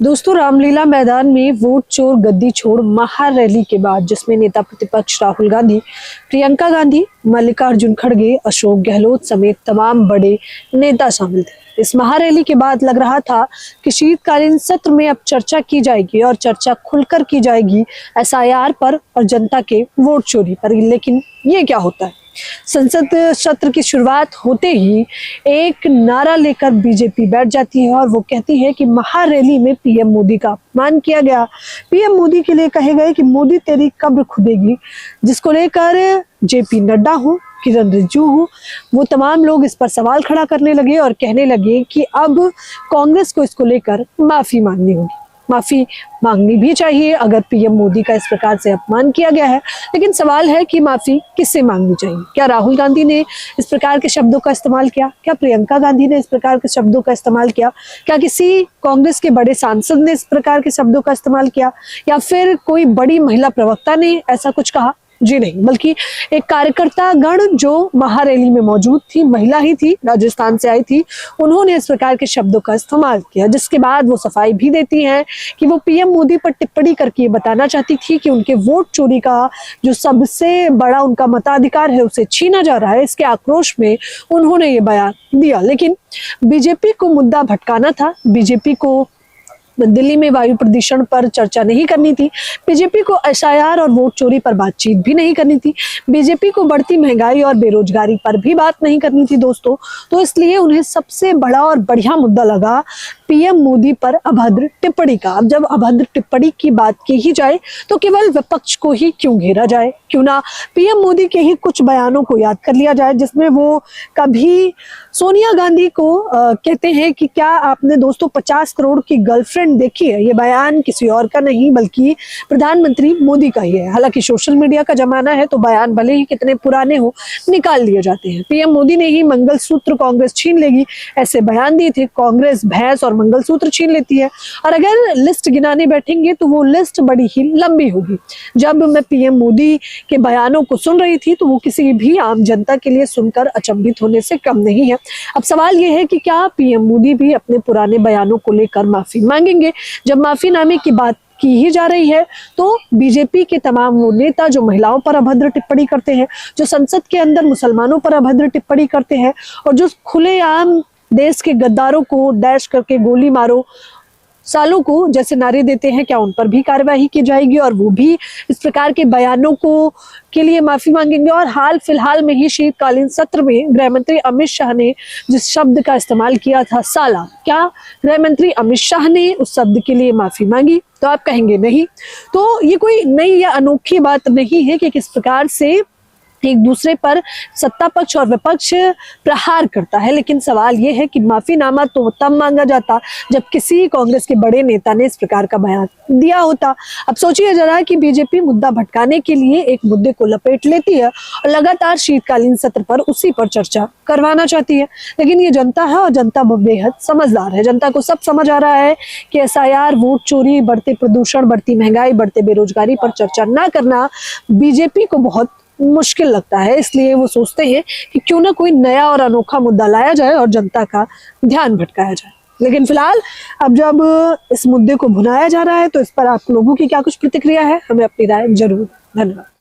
दोस्तों, रामलीला मैदान में वोट चोर गद्दी छोड़ महारैली के बाद जिसमें नेता प्रतिपक्ष राहुल गांधी, प्रियंका गांधी, मल्लिकार्जुन खड़गे, अशोक गहलोत समेत तमाम बड़े नेता शामिल थे। इस महारैली के बाद लग रहा था कि शीतकालीन सत्र में अब चर्चा की जाएगी और चर्चा खुलकर की जाएगी एसआईआर पर और जनता के वोट चोरी पर। लेकिन ये क्या होता है? संसद सत्र की शुरुआत होते ही एक नारा लेकर बीजेपी बैठ जाती है और वो कहती है कि महारैली में पीएम मोदी का अपमान किया गया। पीएम मोदी के लिए कहे गए कि मोदी तेरी कब्र खुदेगी, जिसको लेकर जेपी नड्डा हो, किरण रिजिजू हो, वो तमाम लोग इस पर सवाल खड़ा करने लगे और कहने लगे कि अब कांग्रेस को इसको लेकर माफी मांगनी होगी। माफी मांगनी भी चाहिए अगर पीएम मोदी का इस प्रकार से अपमान किया गया है। लेकिन सवाल है कि माफी किससे मांगनी चाहिए? क्या राहुल गांधी ने इस प्रकार के शब्दों का इस्तेमाल किया? क्या प्रियंका गांधी ने इस प्रकार के शब्दों का इस्तेमाल किया? क्या किसी कांग्रेस के बड़े सांसद ने इस प्रकार के शब्दों का इस्तेमाल किया? या फिर कोई बड़ी महिला प्रवक्ता ने ऐसा कुछ कहा? जी नहीं, बल्कि एक कार्यकर्ता गण जो महारैली में मौजूद थी, महिला ही थी, राजस्थान से आई थी, उन्होंने इस प्रकार के शब्दों का इस्तेमाल किया, जिसके बाद वो सफाई भी देती हैं कि वो पीएम मोदी पर टिप्पणी करके ये बताना चाहती थी कि उनके वोट चोरी का जो सबसे बड़ा उनका मताधिकार है उसे छीना जा रहा है। इसके आक्रोश में उन्होंने ये बयान दिया। लेकिन बीजेपी को मुद्दा भटकाना था, बीजेपी को दिल्ली में वायु प्रदूषण पर चर्चा नहीं करनी थी, बीजेपी को एसआईआर और वोट चोरी पर बातचीत भी नहीं करनी थी, बीजेपी को बढ़ती महंगाई और बेरोजगारी पर भी बात नहीं करनी थी दोस्तों। तो इसलिए उन्हें सबसे बड़ा और बढ़िया मुद्दा लगा पीएम मोदी पर अभद्र टिप्पणी का। अब जब अभद्र टिप्पणी की बात की ही जाए तो केवल विपक्ष को ही क्यों घेरा जाए? क्यों ना पीएम मोदी के ही कुछ बयानों को याद कर लिया जाए, जिसमें वो कभी सोनिया गांधी को कहते हैं कि क्या आपने दोस्तों 50 करोड़ की गर्लफ्रेंड देखी है? ये बयान किसी और का नहीं बल्कि प्रधानमंत्री मोदी का ही है। हालांकि सोशल मीडिया का जमाना है तो बयान भले ही कितने पुराने हो निकाल लिए जाते हैं। पीएम मोदी ने ही मंगलसूत्र कांग्रेस छीन लेगी ऐसे बयान दिए थे। कांग्रेस भैंस और मंगलसूत्र छीन लेती है और अगर लिस्ट गिनाने बैठेंगे तो वो लिस्ट बड़ी ही लंबी होगी। जब मैं पीएम मोदी के बयानों को सुन रही थी तो वो किसी भी आम जनता के लिए सुनकर अचंभित होने से कम नहीं है। अब सवाल ये है कि क्या पीएम मोदी भी अपने पुराने बयानों को लेकर माफी मांगेंगे? जब माफीनामे की बात की ही जा रही है तो बीजेपी के तमाम वो नेता जो महिलाओं पर अभद्र टिप्पणी करते हैं, जो संसद के अंदर मुसलमानों पर अभद्र टिप्पणी करते हैं और जो खुलेआम देश के गद्दारों को डैश करके गोली मारो सालों को जैसे नारे देते हैं, क्या उन पर भी कार्यवाही की जाएगी और वो भी इस प्रकार के बयानों को के लिए माफी मांगेंगे? और हाल फिलहाल में ही शीतकालीन सत्र में गृह मंत्री अमित शाह ने जिस शब्द का इस्तेमाल किया था साला, क्या गृह मंत्री अमित शाह ने उस शब्द के लिए माफी मांगी? तो आप कहेंगे नहीं। तो ये कोई नई या अनोखी बात नहीं है कि किस प्रकार से एक दूसरे पर सत्ता पक्ष और विपक्ष प्रहार करता है। लेकिन सवाल यह है कि माफीनामा तो तब मांगा जाता जब किसी कांग्रेस के बड़े नेता ने इस प्रकार का बयान दिया होता। अब सोचिए जरा कि बीजेपी मुद्दा भटकाने के लिए एक मुद्दे को लपेट लेती है और लगातार शीतकालीन सत्र पर उसी पर चर्चा करवाना चाहती है। लेकिन ये जनता है और जनता बेहद समझदार है। जनता को सब समझ आ रहा है कि एसआईआर, वोट चोरी, बढ़ते प्रदूषण, बढ़ती महंगाई, बढ़ते बेरोजगारी पर चर्चा न करना बीजेपी को बहुत मुश्किल लगता है। इसलिए वो सोचते हैं कि क्यों ना कोई नया और अनोखा मुद्दा लाया जाए और जनता का ध्यान भटकाया जाए। लेकिन फिलहाल अब जब इस मुद्दे को भुनाया जा रहा है तो इस पर आप लोगों की क्या कुछ प्रतिक्रिया है? हमें अपनी राय जरूर। धन्यवाद।